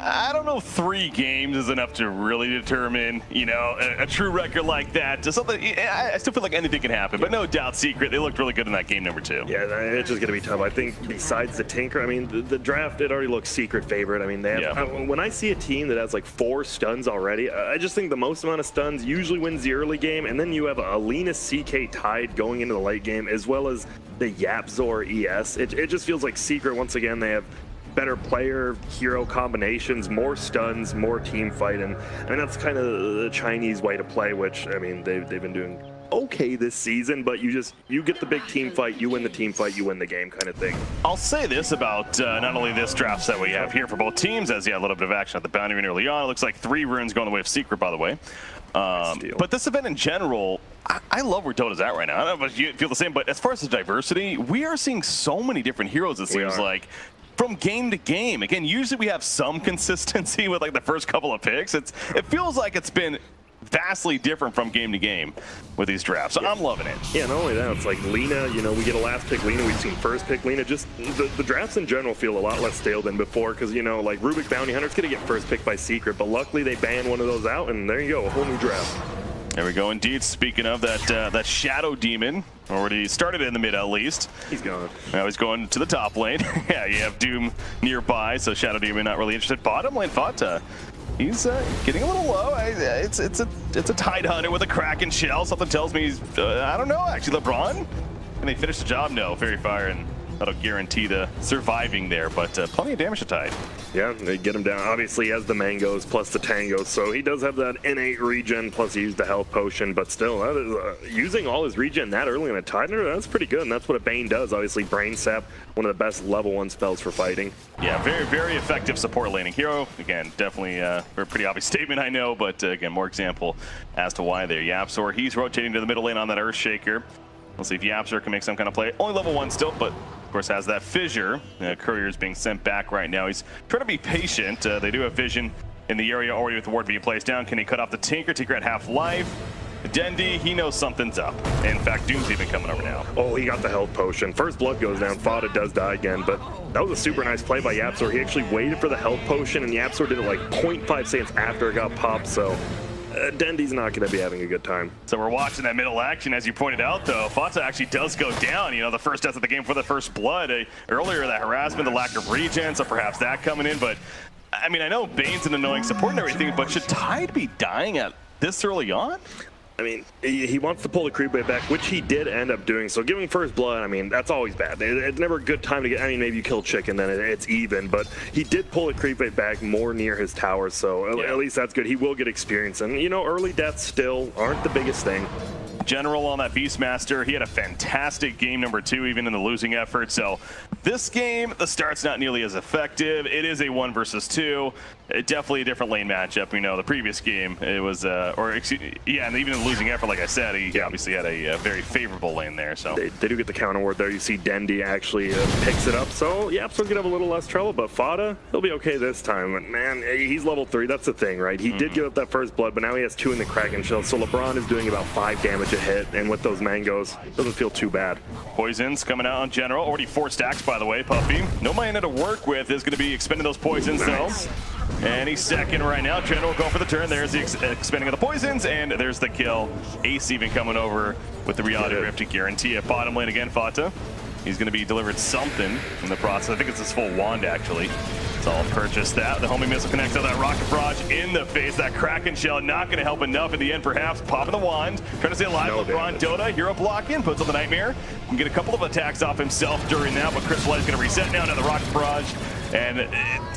I don't know if 3 games is enough to really determine, you know, a true record like that. Just something, I still feel like anything can happen, but no doubt Secret, they looked really good in that game number 2. Yeah, it's just going to be tough. I think besides the Tinker, I mean, the draft, it already looks Secret favorite. I mean, they have, when I see a team that has like 4 stuns already, I just think the most amount of stuns usually wins the early game, and then you have a Lina CK tied going into the late game, as well as the Yapzor ES. It just feels like Secret, once again, they have better player hero combinations, more stuns, more team fight, and I mean that's kind of the Chinese way to play, which I mean they've been doing okay this season, but you get the big team fight, you win the team fight, you win the game kind of thing. I'll say this about not only this draft set we have here for both teams, as a little bit of action at the boundary rune early on. It looks like 3 runes going the way of Secret, by the way. But this event in general, I love where Dota's at right now. I don't know if you feel the same, but as far as the diversity, we are seeing so many different heroes, it seems like. From game to game. Again, usually we have some consistency with like the first couple of picks. It feels like it's been vastly different from game to game with these drafts. So I'm loving it. Yeah, not only that, it's like Lina, you know, we get a last pick Lina, we've seen first pick Lina. Just the drafts in general feel a lot less stale than before, because, you know, like Rubik Bounty Hunter's going to get first pick by Secret, but luckily they banned one of those out, and there you go, a whole new draft. There we go, indeed. Speaking of that Shadow Demon, already started in the mid at least. He's gone. Now he's going to the top lane. Yeah, you have Doom nearby, so Shadow Demon not really interested. Bottom lane, Fata. He's getting a little low. It's a Tide Hunter with a Kraken shell. Something tells me he's, I don't know, actually, LeBron? Can they finish the job? No, Fairy Fire, and that'll guarantee the surviving there, but plenty of damage to Tide. Yeah, they get him down. Obviously, he has the mangoes plus the tangos, so he does have that innate regen, plus he used the health potion, but still, that is, using all his regen that early in a Tidener, that's pretty good, and that's what a Bane does. Obviously, Brain Sap, one of the best level 1 spells for fighting. Yeah, very, very effective support laning hero. Again, definitely a pretty obvious statement, I know, but again, more example as to why there. Yapzor, he's rotating to the middle lane on that Earthshaker. We'll see if Yapzor can make some kind of play. Only level 1 still, but of course has that fissure. Courier is being sent back right now. He's trying to be patient. They do have vision in the area already with the ward being placed down. Can he cut off the Tinker? Tinker at half life. Dendi, he knows something's up. In fact, Doom's even coming over now. Oh, he got the health potion. First blood goes down. Fada does die again, but that was a super nice play by Yapzor. He actually waited for the health potion, and Yapzor did it like 0.5 seconds after it got popped, so Dendi's not going to be having a good time. So we're watching that middle action, as you pointed out, though. Fata actually does go down. You know, the first death of the game for the first blood. Earlier, that harassment, the lack of regen, so perhaps that coming in. But, I mean, I know Bane's an annoying support and everything, but should Tide be dying at this early on? I mean, he wants to pull the creep wave back, which he did end up doing. So giving first blood, I mean, that's always bad. It's never a good time to get, I mean, maybe you kill chicken, then it's even. But he did pull the creep wave back more near his towers, so at least that's good. He will get experience. And, you know, early deaths still aren't the biggest thing. General on that Beastmaster, he had a fantastic game number 2, even in the losing effort. So this game, the start's not nearly as effective. It is a 1 versus 2. Definitely a different lane matchup. You know, the previous game, it was, and even in the losing effort, like I said, he obviously had a very favorable lane there. So they do get the counter ward there. You see Dendi actually picks it up. So Yapzor's gonna have a little less trouble, but Fada, he'll be okay this time. But man, he's level 3. That's the thing, right? He did give up that first blood, but now he has 2 in the Kraken Shield. So LeBron is doing about 5 damage a hit, and with those mangoes, doesn't feel too bad. Poisons coming out on General. Already 4 stacks, by the way. Puppy, no mana to work with, is going to be expending those poisons, though. And he's second right now. General going for the turn. There's the expending of the poisons, and there's the kill. Ace even coming over with the Reality Rift to guarantee it. Bottom lane again, Fata. He's going to be delivered something in the process. I think it's his full wand, actually. So I'll purchase that. The homing missile connects to that rocket barrage in the face. That Kraken shell not going to help enough in the end, perhaps. Popping the wand, trying to stay alive. LeBron Dota, hero block in, puts on the Nightmare. Can get a couple of attacks off himself during that, but Crystal is going to reset now to the rocket barrage. And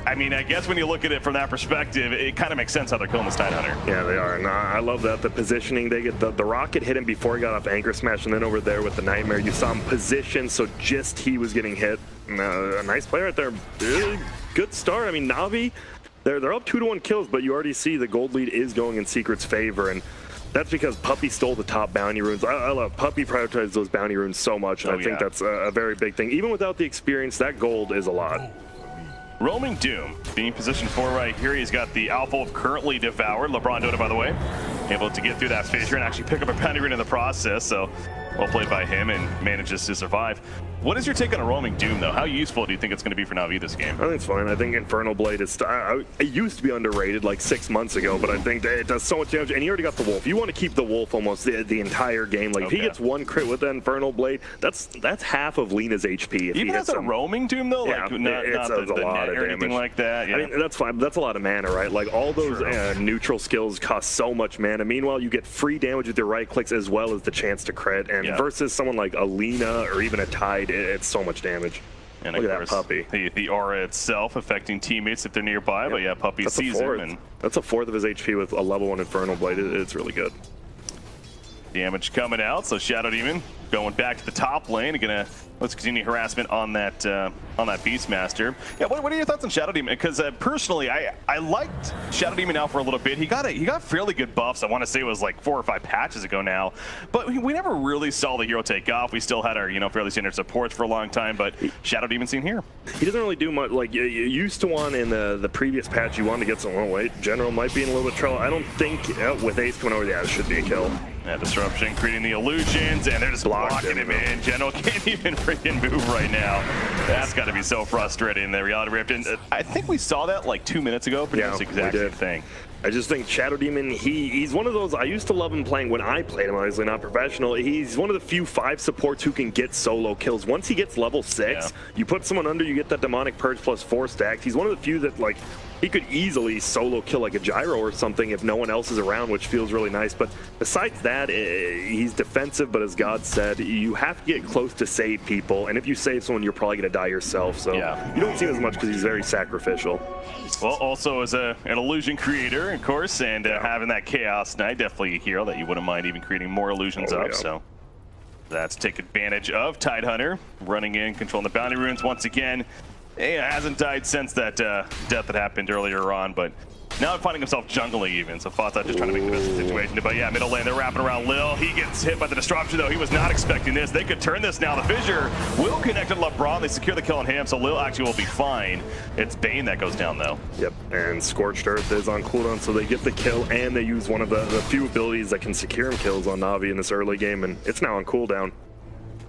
I mean, I guess when you look at it from that perspective, it kind of makes sense how they're killing this Tide Hunter. Yeah, they are. And I love that. The positioning, they get the rocket hit him before he got off Anchor Smash, and then over there with the Nightmare, you saw him positioned, so just he was getting hit. A nice play right there. Really good start. I mean, Navi, they're up 2-1 kills, but you already see the gold lead is going in Secret's favor, and that's because Puppy stole the top bounty runes. I love Puppy prioritizes those bounty runes so much, and I think that's a very big thing. Even without the experience, that gold is a lot. Roaming Doom being positioned 4 right here. He's got the Alpha of currently devoured. LeBron Dota, by the way, able to get through that fissure and actually pick up a bounty rune in the process. So well played by him, and manages to survive. What is your take on a roaming Doom, though? How useful do you think it's going to be for Navi this game? I think it's fine. I think Infernal Blade is... it used to be underrated like 6 months ago, but I think that it does so much damage. And you already got the Wolf. You want to keep the Wolf almost the entire game. Like, if he gets one crit with the Infernal Blade, that's half of Lena's HP. If Even as a roaming Doom, though? Yeah, like, it not does the a lot of or anything damage. like that. Yeah. I mean, that's fine, but that's a lot of mana, right? Like, all those neutral skills cost so much mana. Meanwhile, you get free damage with your right clicks as well as the chance to crit. And versus someone like a Lena or even a Tide, it's so much damage. And look of at course, that Puppy. The aura itself affecting teammates if they're nearby. But yeah, Puppy sees him. And that's a fourth of his HP with a level 1 Infernal Blade. It's really good. Damage coming out, so Shadow Demon going back to the top lane. Gonna let's continue harassment on that Beastmaster. Yeah, what are your thoughts on Shadow Demon? Because personally, I liked Shadow Demon out for a little bit. He got fairly good buffs. I want to say it was like 4 or 5 patches ago now, but we never really saw the hero take off. We still had our fairly standard supports for a long time, but Shadow Demon seen here. He doesn't really do much. Like you used to want in the previous patch, you wanted to get some. Oh wait, General might be in a little bit of trouble. I don't think with Ace coming over, it should be a kill. Yeah, disruption, creating the illusions, and they're just blocking him in. General can't even freaking move right now. That's got to be so frustrating. The reality rift, and I think we saw that like 2 minutes ago. Pretty much the exact same thing. I just think Shadow Demon, he's one of those, I used to love him playing when I played him, obviously not professional. He's one of the few 5 supports who can get solo kills. Once he gets level 6, you put someone under, you get that Demonic Purge plus 4 stacks. He's one of the few that, like, he could easily solo kill like a Gyro or something if no one else is around, which feels really nice. But besides that, he's defensive, but as God said, you have to get close to save people. And if you save someone, you're probably going to die yourself. So you don't see him as much because he's very sacrificial. Well, also as an illusion creator, of course, and having that Chaos Knight, definitely a hero that you wouldn't mind even creating more illusions of. So that's take advantage of Tidehunter, running in, controlling the bounty runes once again. He hasn't died since that death that happened earlier on, but now finding himself jungling even, so Fata just trying to make the best of the situation. But yeah, middle lane, they're wrapping around Lil. He gets hit by the disruption, though. He was not expecting this. They could turn this now. The Fissure will connect to LeBron. They secure the kill on him, so Lil actually will be fine. It's Bane that goes down, though. Yep, and Scorched Earth is on cooldown, so they get the kill, and they use one of the few abilities that can secure him kills on Navi in this early game, and it's now on cooldown.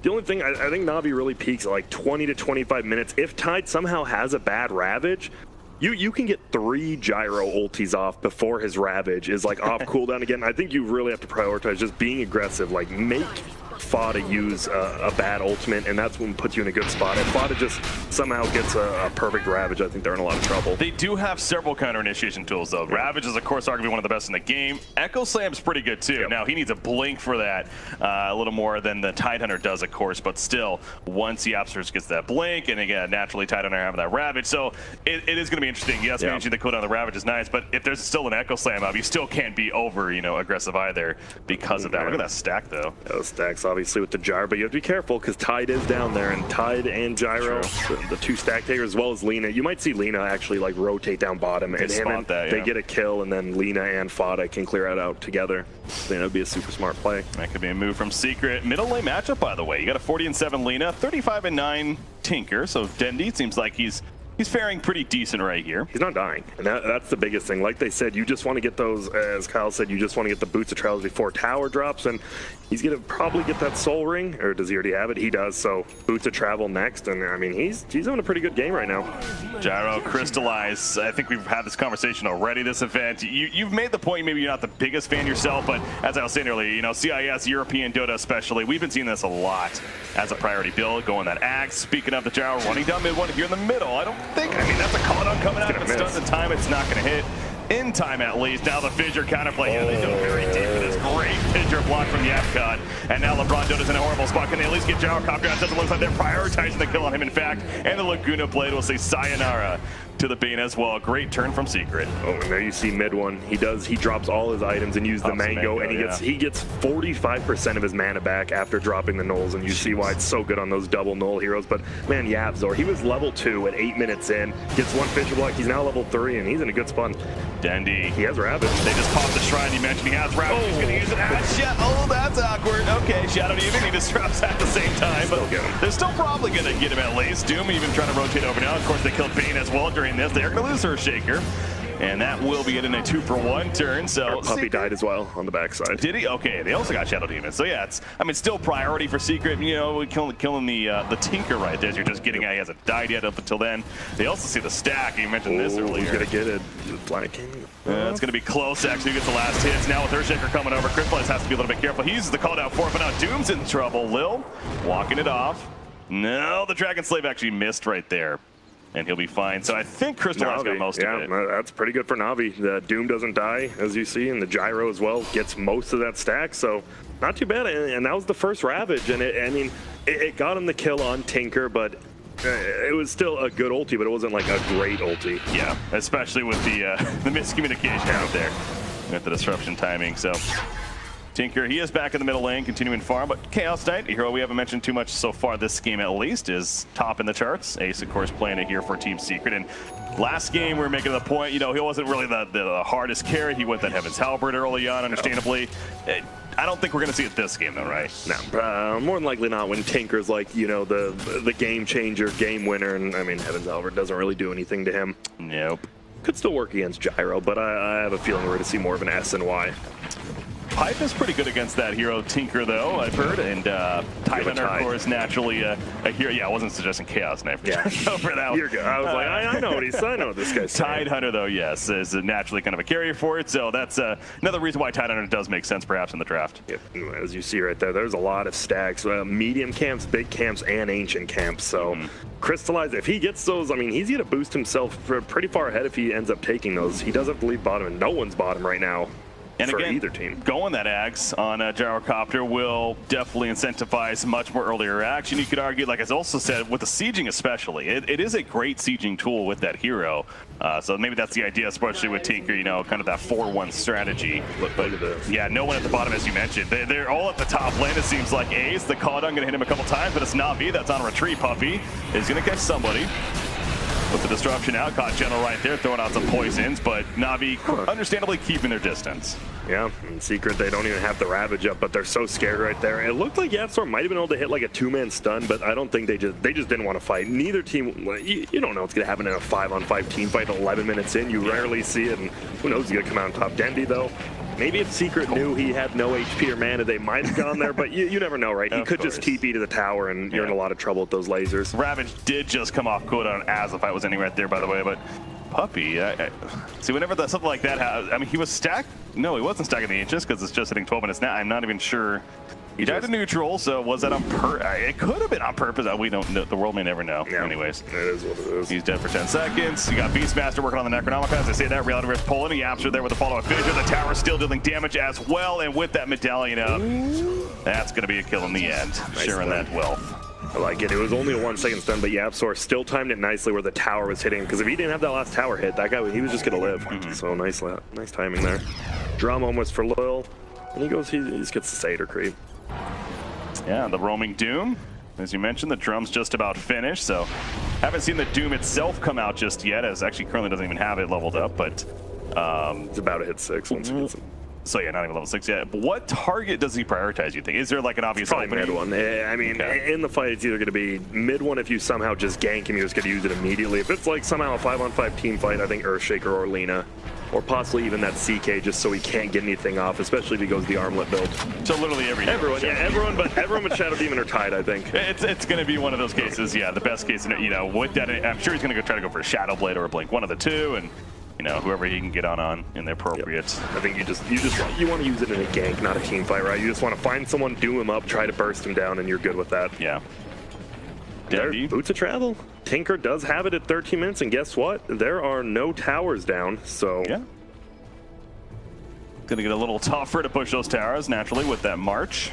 The only thing, I think Navi really peaks at like 20 to 25 minutes. If Tide somehow has a bad Ravage, you can get 3 Gyro ultis off before his Ravage is like off cooldown again. I think you really have to prioritize just being aggressive, like make Fata use a bad ultimate, and that's when puts you in a good spot. If Fata just somehow gets a perfect Ravage, I think they're in a lot of trouble. They do have several counter initiation tools, though. Ravage is, of course, arguably one of the best in the game. Echo Slam's pretty good, too. Now, he needs a blink for that a little more than the Tidehunter does, of course, but still, once the Absolute gets that blink, and again, naturally, Tidehunter having that Ravage, so it is going to be interesting. Yes, managing the cooldown of the Ravage is nice, but if there's still an Echo Slam up, you still can't be over, aggressive either because of that. Look at that stack, though. Those stacks, obviously, with the Gyro, but you have to be careful because Tide is down there, and Tide and Gyro, the 2 stack takers, as well as Lena. You might see Lena actually like rotate down bottom, and they get a kill, and then Lena and Fata can clear it out together. I think that would be a super smart play. That could be a move from Secret. Middle lane matchup, by the way. You got a 40-7 Lena, 35-9 Tinker, so Dendi seems like he's faring pretty decent right here. He's not dying, and that's the biggest thing. Like they said, you just want to get those, as Kyle said, you just want to get the Boots of Trials before Tower drops, and he's going to probably get that Soul Ring, or does he already have it? He does, so Boots of Travel next, and I mean, he's having a pretty good game right now. Gyro, Crystallize, I think we've had this conversation already this event. You've made the point, maybe you're not the biggest fan yourself, but as I was saying earlier, CIS, European Dota especially, we've been seeing this a lot as a priority build, going that Axe. Speaking of the Gyro, running down mid one here in the middle, I mean, that's a call-down coming out. If it stuns in time, it's not going to hit. In time, at least. Now the Fissure counterplay. Yeah, they go very deep with this great Fissure block from the Epcot. And now LeBron Dota's in a horrible spot. Can they at least get Gyro copy out? Doesn't look like they're prioritizing the kill on him, in fact. And the Laguna Blade will say sayonara to the Bane as well. Great turn from Secret. Oh, and there you see mid one. He drops all his items and uses the mango, and he gets 45% of his mana back after dropping the nulls, and you see why it's so good on those double null heroes. But man, Yabzor, he was level 2 at 8 minutes in, gets 1 Fissure block. He's now level 3, and he's in a good spot. Dendi. He has Ravage. They just popped the shrine. You mentioned he has Ravage. He's going to use it as Oh, that's awkward. Okay, Shadow Demon, he just drops at the same time, but they're still probably going to get him at least. Doom even trying to rotate over now. Of course, they killed Bane as well during this. They are going to lose her Shaker. And that will be it in a 2-for-1 turn. So Puppy died as well on the backside. Did he? Okay, they also got Shadow Demon. So yeah, it's, I mean, still priority for Secret. You know, killing the Tinker right there as you're just getting out. He hasn't died yet up until then. They also see the stack. You mentioned this earlier. He's gonna get it. Flanking. It's gonna be close. Actually, who gets the last hits. Now with Earthshaker coming over, Crystallize has to be a little bit careful. He uses the call down for it, but now Doom's in trouble. Lil walking it off. No, the Dragon Slave actually missed right there. And he'll be fine. So I think Crystallize got most of it. Yeah, that's pretty good for Navi. The Doom doesn't die, as you see, and the Gyro as well gets most of that stack. So not too bad. And that was the first Ravage. And it got him the kill on Tinker, but it was still a good ulti, but it wasn't like a great ulti. Yeah, especially with the miscommunication out there with the disruption timing. So Tinker, he is back in the middle lane, continuing farm, but Chaos Knight, a hero we haven't mentioned too much so far this game at least, is top in the charts. Ace, of course, playing it here for Team Secret. And last game, we were making the point, you know, he wasn't really the hardest carry. He went that Heaven's Halberd early on, understandably. I don't think we're going to see it this game, though, right? No, more than likely not when Tinker's like, you know, the game changer, game winner, and I mean, Heaven's Halberd doesn't really do anything to him. Nope. Could still work against Gyro, but I have a feeling we're going to see more of an S and Y. Pipe is pretty good against that hero Tinker, though, I've heard, and Tidehunter, of course, naturally a hero. Yeah, I wasn't suggesting Chaos Knight for that one. You're good. I was like, I know what this guy's saying. Tidehunter, though, yes, is naturally kind of a carrier for it, so that's another reason why Tidehunter does make sense, perhaps, in the draft. Yep. As you see right there, there's a lot of stacks, medium camps, big camps, and ancient camps, so Crystallize, if he gets those, I mean, he's going to boost himself pretty far ahead if he ends up taking those. He doesn't believe bottom, and no one's bottom right now. And for again, either team. Going that Ags on a Gyrocopter will definitely incentivize much more earlier action. You could argue, like I also said, with the sieging especially, it is a great sieging tool with that hero. So maybe that's the idea, especially with Tinker, you know, kind of that 4-1 strategy. But yeah, no one at the bottom, as you mentioned. They're all at the top lane, it seems like. Ace, the call down, gonna hit him a couple times, but it's Navi that's on a retreat. Puppy is gonna catch somebody. With the disruption out, caught General right there, throwing out some poisons, but Navi understandably keeping their distance. Yeah, in Secret, they don't even have the Ravage up, but they're so scared right there. It looked like YapzOr might have been able to hit like a 2-man stun, but I don't think they just didn't want to fight. Neither team, you don't know what's going to happen in a 5-on-5 team fight 11 minutes in. You rarely see it, and who knows who's going to come out on top. Dendy, though, maybe if Secret knew he had no HP or mana, they might have gone there, but you never know, right? He could just TP to the tower, and you're in a lot of trouble with those lasers. Ravage did just come off cooldown as the fight was ending right there, by the way, but Puppy, see, whenever something like that happens, I mean, he was stacked. No, he wasn't stacking the Ancients because it's just hitting 12 minutes now. I'm not even sure. He died to neutral, so was that on it could have been on purpose. We don't know. The world may never know. Yeah, anyways, it is what it is. He's dead for 10 seconds. You got Beastmaster working on the Necronomicon. As I say that, Reality Rift pulling. YapzOr there with the follow-up finisher. The tower still dealing damage as well, and with that medallion up, that's going to be a kill in the end. Nice sharing that wealth. I like it. It was only a 1-second stun, but YapzOr still timed it nicely where the tower was hitting. Because if he didn't have that last tower hit, that guy, he was just going to live. So nice timing there. Drum almost for Lil, and he just gets the Satyr creep. Yeah, the roaming Doom. As you mentioned, the drum's just about finished, so haven't seen the Doom itself come out just yet, as actually currently doesn't even have it leveled up, but it's about to hit 6 once it gets it. So yeah, not even level 6 yet. But what target does he prioritize, you think? Is there like an obvious opening? Mid one. I mean, in the fight, it's either going to be mid one if you somehow just gank him, you're just going to use it immediately. If it's like somehow a 5-on-5 team fight, I think Earthshaker or Lina, or possibly even that CK, just so he can't get anything off, especially if he goes the armlet build. So literally everyone but Shadow Demon or Tide, I think. It's going to be one of those cases, yeah, the best case, you know, with that, I'm sure he's going to try to go for a Shadow Blade or a Blink, one of the two, and you know, whoever he can get on in the appropriate. I think you want to use it in a gank, not a team fight, right? You just want to find someone, do him up, try to burst him down, and you're good with that. Yeah. Boots of Travel. Tinker does have it at 13 minutes, and guess what? There are no towers down, so yeah. Gonna get a little tougher to push those towers naturally with that march.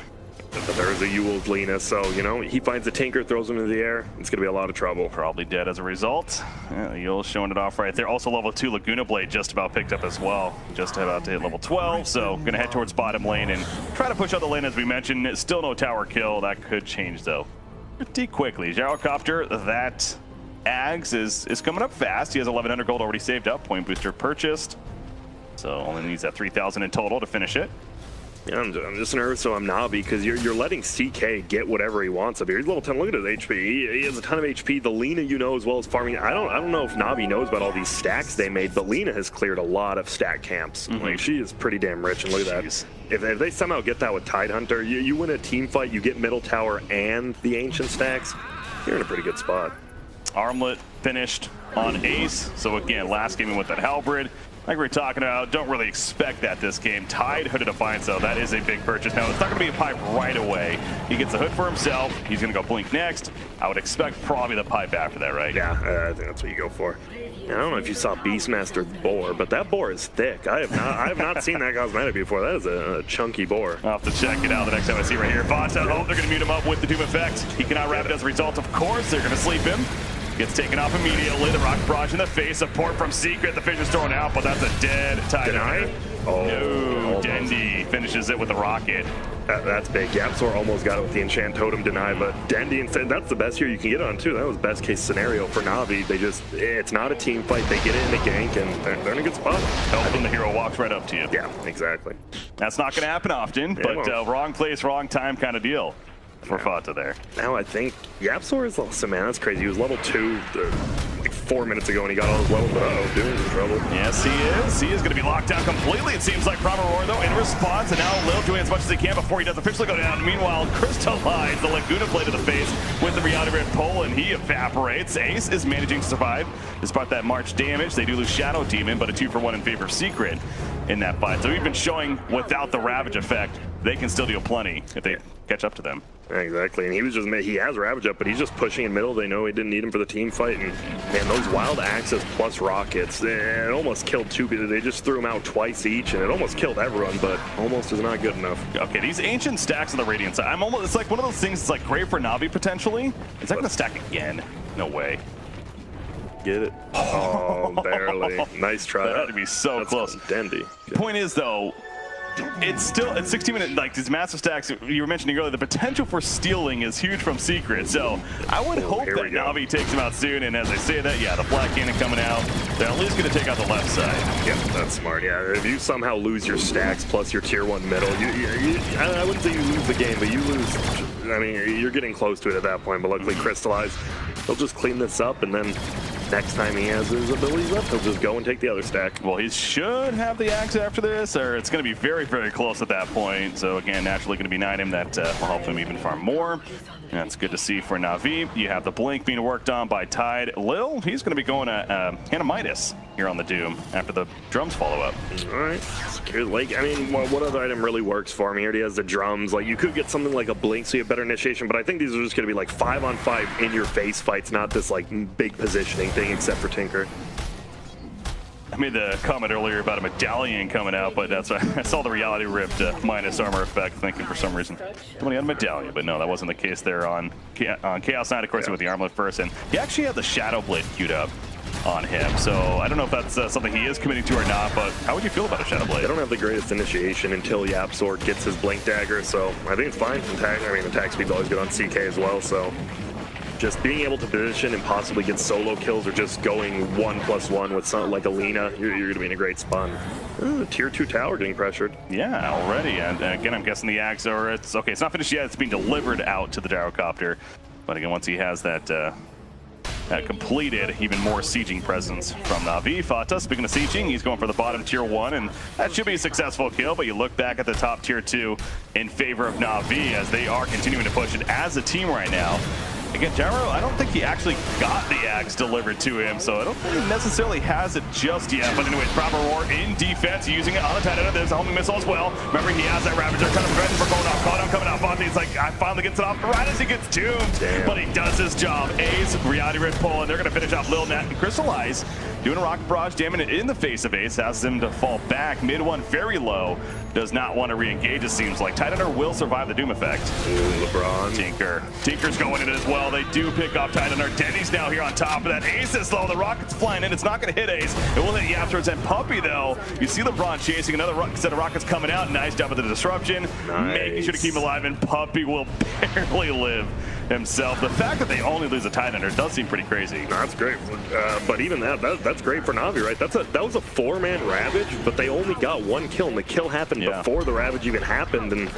There's a Yule's Lina, so, you know, he finds the Tinker, throws him into the air. It's going to be a lot of trouble. Probably dead as a result. Yeah, Yule's showing it off right there. Also, level 2 Laguna Blade just about picked up as well. Just about to hit level 12, so going to head towards bottom lane and try to push out the lane, as we mentioned. Still no tower kill. That could change, though, pretty quickly. Gyrocopter, that Ags is coming up fast. He has 1,100 gold already saved up. Point booster purchased. So only needs that 3,000 in total to finish it. Yeah, I'm just nervous, so I'm Navi, because you're letting CK get whatever he wants up here. He's level 10. Look at his HP. He has a ton of HP. The Lina, you know, as well as farming. I don't know if Navi knows about all these stacks they made, but Lina has cleared a lot of stack camps. Like, she is pretty damn rich, and look at that. If they somehow get that with Tidehunter, you win a team fight, you get middle tower and the ancient stacks, you're in a pretty good spot. Armlet finished on Ace, so again, last game with that Halberd. Like we were talking about, don't really expect that this game. Tide Hood of Defiance, though, that is a big purchase. Now, it's not going to be a pipe right away. He gets the Hood for himself. He's going to go Blink next. I would expect probably the pipe after that, right? Yeah, I think that's what you go for. I don't know if you saw Beastmaster boar, but that boar is thick. I have not seen that cosmetic before. That is a chunky boar. I'll have to check it out the next time I see right here. Vata, oh, they're going to mute him up with the Doom Effect. He cannot wrap it as a result. Of course, they're going to sleep him. Gets taken off immediately. The Rock Barrage in the face. Support from Secret. The fish is thrown out, but that's a dead Tidehunter. Oh, no, Dendy finishes it with the rocket. That's big. Yapzor almost got it with the Enchant Totem deny, but Dendy instead, that's the best here you can get on too. That was best case scenario for Navi. It's not a team fight. They get it in the gank, and they're in a good spot. Help when the hero walks right up to you. Yeah, exactly. That's not going to happen often, but wrong place, wrong time kind of deal for Fata there. Now I think Yapzor is awesome, man. That's crazy. He was level 2 like 4 minutes ago, and he got all his levels, but uh-oh, Doom's in trouble. Yes, he is. He is going to be locked down completely, it seems like. Proper Roar, though, in response, and now Lil doing as much as he can before he does officially go down. Meanwhile, Crystallize the Laguna blade to the face with the Reality Red pull, and he evaporates. Ace is managing to survive despite that March damage. They do lose Shadow Demon, but a 2-for-1 in favor of Secret in that fight. So we've been showing without the Ravage effect, they can still deal plenty if they catch up to them. Exactly, and he has Ravage up, but he's just pushing in middle. They know he didn't need him for the team fight, and man, those Wild Axes plus Rockets, it almost killed 2 people. They just threw them out twice each, and it almost killed everyone, but almost is not good enough. Okay, these ancient stacks on the Radiant side, it's like one of those things that's like great for Navi potentially. Is that gonna stack again? No way. Get it? Oh, barely. Nice try. That had to be so close. Dandy. Point is, though, it's still at 16 minutes, like these massive stacks you were mentioning earlier, the potential for stealing is huge from Secret. So I would hope that Navi takes him out soon. And as I say that, yeah, the Black Cannon coming out, they're at least going to take out the left side. Yeah, that's smart. Yeah, if you somehow lose your stacks plus your tier 1 middle, I wouldn't say you lose the game, but you lose. I mean, you're getting close to it at that point. But luckily, Crystallize, they'll just clean this up, and then next time he has his abilities up, he'll just go and take the other stack. Well, he should have the axe after this, or it's going to be very, very close at that point. So again, naturally going to be 9 that will help him even farm more. And that's good to see for Navi. You have the Blink being worked on by Tide. Lil, he's going to be going to Hannah Midas here on the Doom after the drums follow up. All right. Like, I mean, what other item really works for him? He already has the drums. Like, you could get something like a Blink so you have better initiation, but I think these are just going to be like 5-on-5 in your face fights, not this like big positioning thing except for Tinker. I made the comment earlier about a medallion coming out, but that's I saw the reality ripped minus armor effect, thinking for some reason somebody had a medallion, but no, that wasn't the case there on Chaos Knight. Of course, with the armlet first, and he actually had the Shadow Blade queued up on him. So I don't know if that's something he is committing to or not, but how would you feel about a Shadow Blade? They don't have the greatest initiation until Yapzor gets his Blink Dagger, so I think it's fine. Attack speed's always good on CK as well, so just being able to position and possibly get solo kills or just going 1+1 with something like a Lina, you're going to be in a great spot. Tier 2 tower getting pressured. Yeah, already. And again, I'm guessing the Axe, or it's okay, it's not finished yet. It's being delivered out to the Gyrocopter. But again, once he has that completed, even more sieging presence from Navi. Fata, speaking of sieging, he's going for the bottom tier 1, and that should be a successful kill, but you look back at the top tier 2 in favor of Navi as they are continuing to push it as a team right now. Again, Gyro, I don't think he actually got the axe delivered to him, so I don't think he necessarily has it just yet. But anyways, Proper Roar in defense, using it on the Tidehunter. There's a homing missile as well. Remember, he has that Ravager kind of preventing for going off. Caught on coming out. Fonte's like, I finally gets it off right as he gets doomed. Damn. But he does his job. Ace, Reality Red pull, and they're going to finish off Lil Nat and Crystallize. Doing a Rocket Barrage, jamming it in the face of Ace, has him to fall back. Mid one very low. Does not want to re-engage, it seems like. Tidehunter will survive the Doom effect. Ooh, LeBron. Tinker's going in it as well. They do pick off Tidehunter. Denny's now here on top of that. Ace is slow. The Rocket's flying in. It's not going to hit Ace. It will hit Yapzor and Puppy, though. You see LeBron chasing another set of Rockets coming out. Nice job with the disruption. Nice. Making sure to keep him alive, and Puppy will barely live himself. The fact that they only lose a Tidehunter does seem pretty crazy. No, that's great. But even that's great for Navi, right? That was a 4-man Ravage, but they only got 1 kill, and the kill happened before the Ravage even happened, and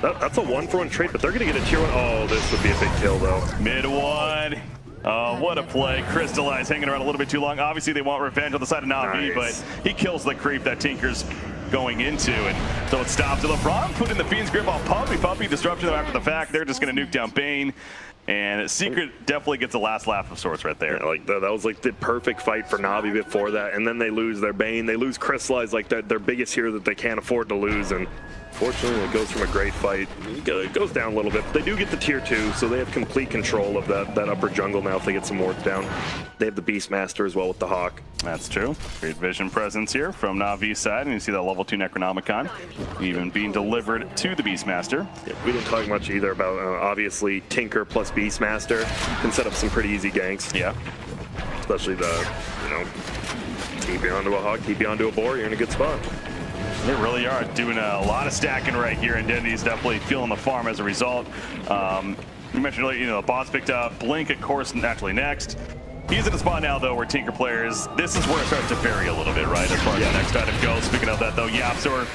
that's a 1-for-1 trade, but they're going to get a tier 1. Oh, this would be a big kill, though. Mid 1. Oh, what a play. Crystallize hanging around a little bit too long. Obviously, they want revenge on the side of Navi, but he kills the creep that Tinker's going into, and so it stops. LeBron put in the Fiend's grip on Puppy. Puppy disrupting them after the fact. They're just going to nuke down Bane. And Secret definitely gets the last laugh of sorts right there. Yeah, like that was like the perfect fight for Navi before that, and then they lose their Bane, they lose Crystallize, like their biggest hero that they can't afford to lose, and fortunately it goes from a great fight, it goes down a little bit. They do get the tier 2, so they have complete control of that upper jungle now if they get some wards down. They have the Beastmaster as well with the Hawk. That's true. Great vision presence here from Navi's side, and you see that level 2 Necronomicon even being delivered to the Beastmaster. Yeah, we didn't talk much either about, obviously, Tinker plus Beastmaster can set up some pretty easy ganks. Yeah. Especially the, TP onto a Hawk, TP onto a Boar, you're in a good spot. They really are doing a lot of stacking right here, and Dendy's definitely feeling the farm as a result. You mentioned earlier, the boss picked up Blink, of course, naturally next. He's in a spot now, though, where Tinker players, this is where it starts to vary a little bit, right, as far as the next item goes. Speaking of that, though, Yapsor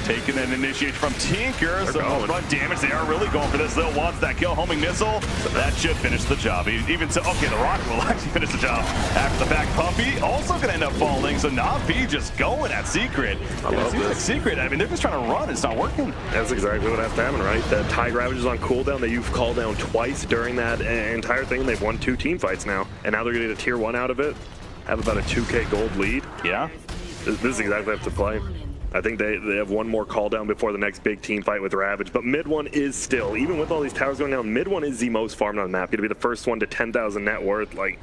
taking an initiation from Tinker, so run damage. They are really going for this, though. Wants that kill, homing missile. That should finish the job. Even so, okay, the rocket will actually finish the job after the fact. Puppy also going to end up falling, so Navi just going at Secret. I love this. Like Secret, I mean, they're just trying to run. It's not working. That's exactly what has to happen, right? The Tide Ravage is on cooldown that you've called down twice during that entire thing. They've won 2 team fights now, and now they're going to get a tier 1 out of it, have about a 2K gold lead. Yeah. This is exactly how to play. I think they have one more call down before the next big team fight with Ravage, but mid 1 is still, even with all these towers going down, mid 1 is the most farmed on the map. You're going to be the first one to 10,000 net worth. Like,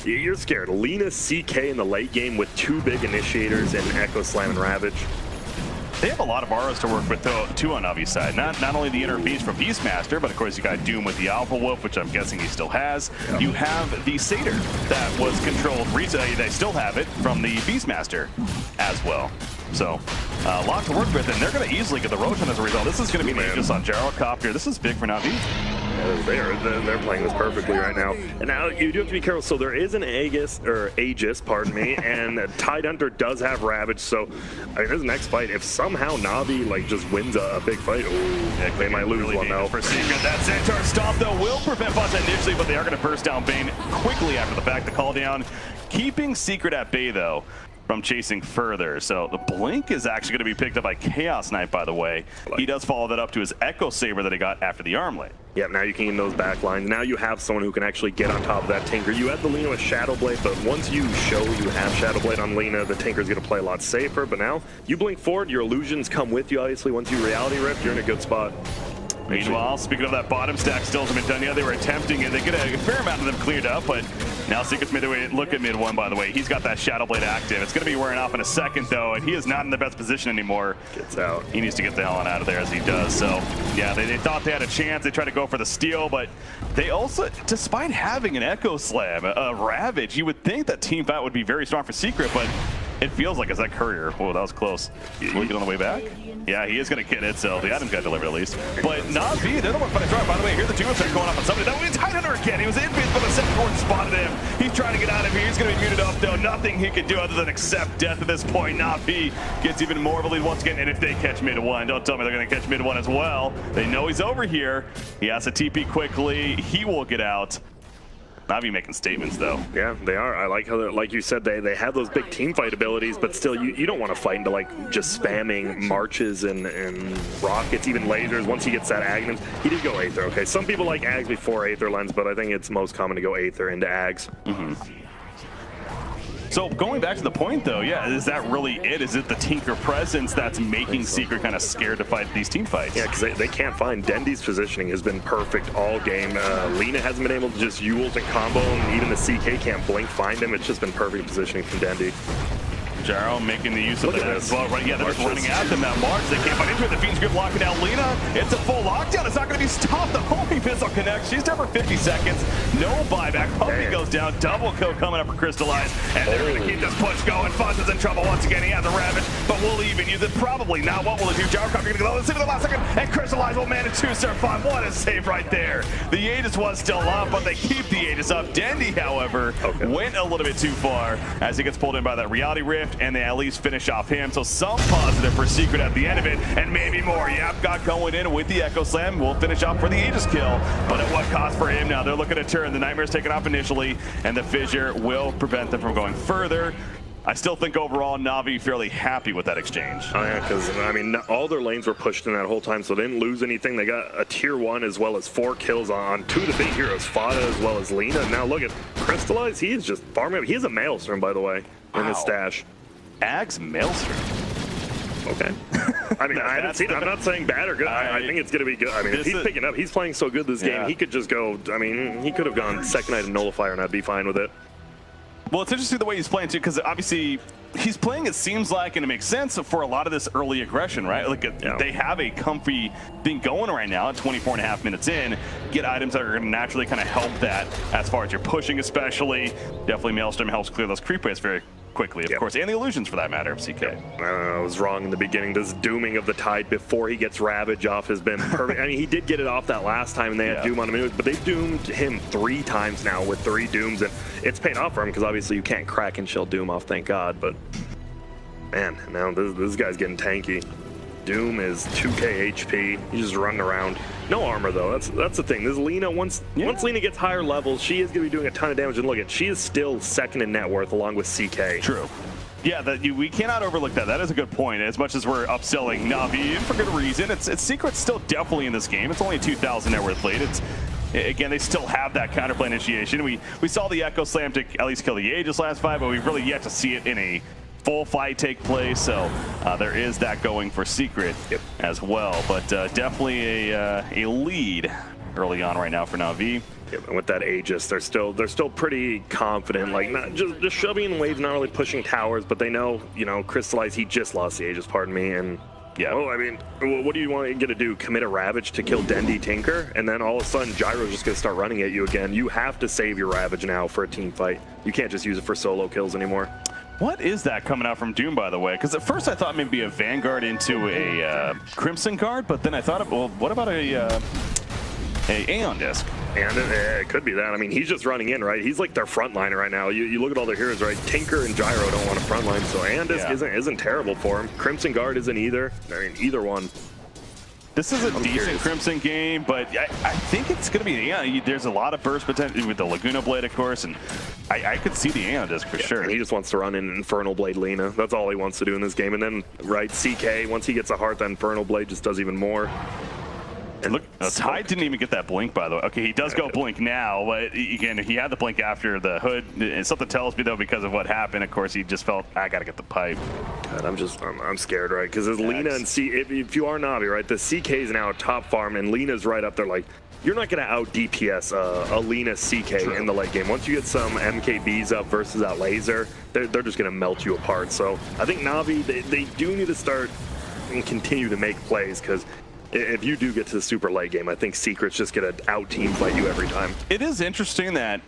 you're scared. Lina CK in the late game with 2 big initiators and Echo Slam and Ravage. They have a lot of auras to work with, though, too, on Navi's side. Not only the inner beast from Beastmaster, but of course you got Doom with the Alpha Wolf, which I'm guessing he still has. Yep. You have the Satyr that was controlled recently. They still have it from the Beastmaster as well. So, a lot to work with, and they're going to easily get the Roshan as a result. This is going to be just on Gyrocopter. This is big for Navi. They're playing this perfectly right now. And now you do have to be careful. So there is an Aegis, pardon me, and Tidehunter does have Ravage. So I mean, this next fight, if somehow Navi just wins a big fight, they might lose really one though. For Secret, that Centaur stomp though will prevent Bot initially, but they are going to burst down Bane quickly after the fact. The call down, keeping Secret at bay though from chasing further. So the Blink is actually going to be picked up by Chaos Knight, by the way. He does follow that up to his Echo Saber that he got after the armlet. Yeah, now you can get those back lines. Now you have someone who can actually get on top of that Tinker. You had the Lina with Shadow Blade, but once you show you have Shadow Blade on Lina, the Tinker's going to play a lot safer. But now you blink forward, your illusions come with you, obviously. Once you Reality Rift, you're in a good spot. Meanwhile, speaking of that bottom stack, still hasn't been done yet. They were attempting it. They get a fair amount of them cleared up, but now Secret's mid way. Look at mid 1, by the way. He's got that Shadow Blade active. It's going to be wearing off in a second, though, and he is not in the best position anymore. Gets out. He needs to get the hell on out of there as he does. So, yeah, they thought they had a chance. They tried to go for the steal, but they also, despite having an Echo Slam, a Ravage, you would think that team fight would be very strong for Secret, but it feels like it's that Courier. Whoa, that was close. Will he get on the way back? Yeah, he is going to get it, so the items got delivered at least. But Navi, they're the one fighting strong. By the way, here's the two attack going off on somebody. That was Tidehunter again. He was in base, but the second ward spotted him. He's trying to get out of here. He's going to be muted up, though. Nothing he can do other than accept death at this point. Navi gets even more of a lead once again, and if they catch mid 1, don't tell me they're going to catch mid 1 as well. They know he's over here. He has to TP quickly. He will get out. Navi making statements, though. Yeah, they are. I like how, like you said, they have those big team fight abilities, but still, you don't want to fight into just spamming marches and rockets, even lasers. Once he gets that Aghanim, he did go Aether. Okay, some people like Ags before Aether Lens, but I think it's most common to go Aether into Ags. So going back to the point, though, yeah, is that really it? Is it the Tinker presence that's making Secret kind of scared to fight these team fights? Yeah, because they can't find. Dendy's positioning has been perfect all game. Lina hasn't been able to just Yules and combo, and even the CK can't blink find him. It's just been perfect positioning from Dendy. Gyro making the use of Look that at as this. well. Right, yeah, they're just running at them that March. They can't find into it. The Fiend's Grip locking down Lina. It's a full lockdown. It's not going to be stopped. The homing missile connects. She's there for 50 seconds. No buyback. Puppy goes down. Double kill coming up for Crystallize. And they're going to keep this push going. Fuzz is in trouble once again. He has a Ravage, but we'll even use it. Probably not. What will it do? Gyrocopter going to go. Let's see for the last second. And Crystallize will manage to survive. What a save right there. The Aegis was still up, but they keep the Aegis up. Dendy, however, went a little bit too far as he gets pulled in by that Reality Rift, and they at least finish off him. So some positive for Secret at the end of it, and maybe more. Yap got going in with the Echo Slam. We'll finish off for the Aegis kill, but at what cost for him now? They're looking to turn. The Nightmare's taken off initially, and the Fissure will prevent them from going further. I still think overall Navi fairly happy with that exchange. Oh yeah, because I mean all their lanes were pushed in that whole time, so they didn't lose anything. They got a tier 1 as well as 4 kills on 2 of the big heroes, Fada as well as Lina. Now look at Crystallize, he is just farming. He has a Maelstrom, by the way, in his stash. Ags Maelstrom. Okay. I mean, I haven't seen it. I'm not saying bad or good. I think it's going to be good. I mean, if he's picking up, he's playing so good this game, he could just go, I mean, he could have gone second night of Nullifier and I'd be fine with it. Well, it's interesting the way he's playing too, because obviously he's playing, it seems like, and it makes sense for a lot of this early aggression, right? Like they have a comfy thing going right now at 24.5 minutes in. Get items that are going to naturally kind of help that as far as you're pushing, especially. Definitely Maelstrom helps clear those creep waves very quickly, of course, and the illusions for that matter, CK. I was wrong in the beginning. This dooming of the Tide before he gets Ravage off has been perfect. I mean, he did get it off that last time and they had Doom on him, but they've doomed him 3 times now with 3 dooms, and it's paid off for him because obviously you can't crack and shield Doom off, thank God, but man, now this guy's getting tanky. Doom is 2k HP. He's just running around. No armor though. That's the thing. This Lina, once Lina gets higher levels, she is going to be doing a ton of damage. And look at, she is still second in net worth along with CK. True. Yeah, we cannot overlook that. That is a good point. As much as we're upselling Navi, and for good reason, it's Secret's still definitely in this game. It's only a 2,000 net worth lead. Again, they still have that counterplay initiation. We saw the Echo Slam to at least kill the Aegis last fight, but we've really yet to see it in a full fight take place, so there is that going for Secret as well. But definitely a lead early on right now for Navi. And with that Aegis, they're still pretty confident. Like not just shoving in waves, not really pushing towers, but they know, you know, Crystallize, he just lost the Aegis, pardon me, and well, I mean, what do you want to do? Commit a Ravage to kill Dendy Tinker, and then all of a sudden Gyro's just going to start running at you again. You have to save your Ravage now for a team fight. You can't just use it for solo kills anymore. What is that coming out from Doom, by the way? Because at first I thought maybe a Vanguard into a Crimson Guard, but then I thought, well, what about a Aeon Disc? And it could be that. I mean, he's just running in, right? He's like their frontliner right now. You look at all their heroes, right? Tinker and Gyro don't want a frontline, so Aeon Disc isn't terrible for him. Crimson Guard isn't either. I mean, either one. This is a decent Crimson game, but I think it's going to be Aeon. There's a lot of burst potential with the Laguna Blade, of course, and I could see the Aeon Disc for sure. And he just wants to run in Infernal Blade Lina. That's all he wants to do in this game. And then, right, CK, once he gets a heart, that Infernal Blade just does even more. And look, Tide didn't even get that blink, by the way. Okay, he does go blink now, but again, he had the blink after the hood. And something tells me, though, because of what happened, of course, he just felt, I got to get the pipe. God, I'm scared, right? Because as Lina and if you are Navi, right, the CK is now top farm, and Lina's right up there. Like, you're not going to out DPS a Lina CK in the late game. Once you get some MKBs up versus that laser, they're just going to melt you apart. So I think Navi, they do need to start and continue to make plays, because if you do get to the super late game, I think Secret's just going to out-team fight you every time. It is interesting that,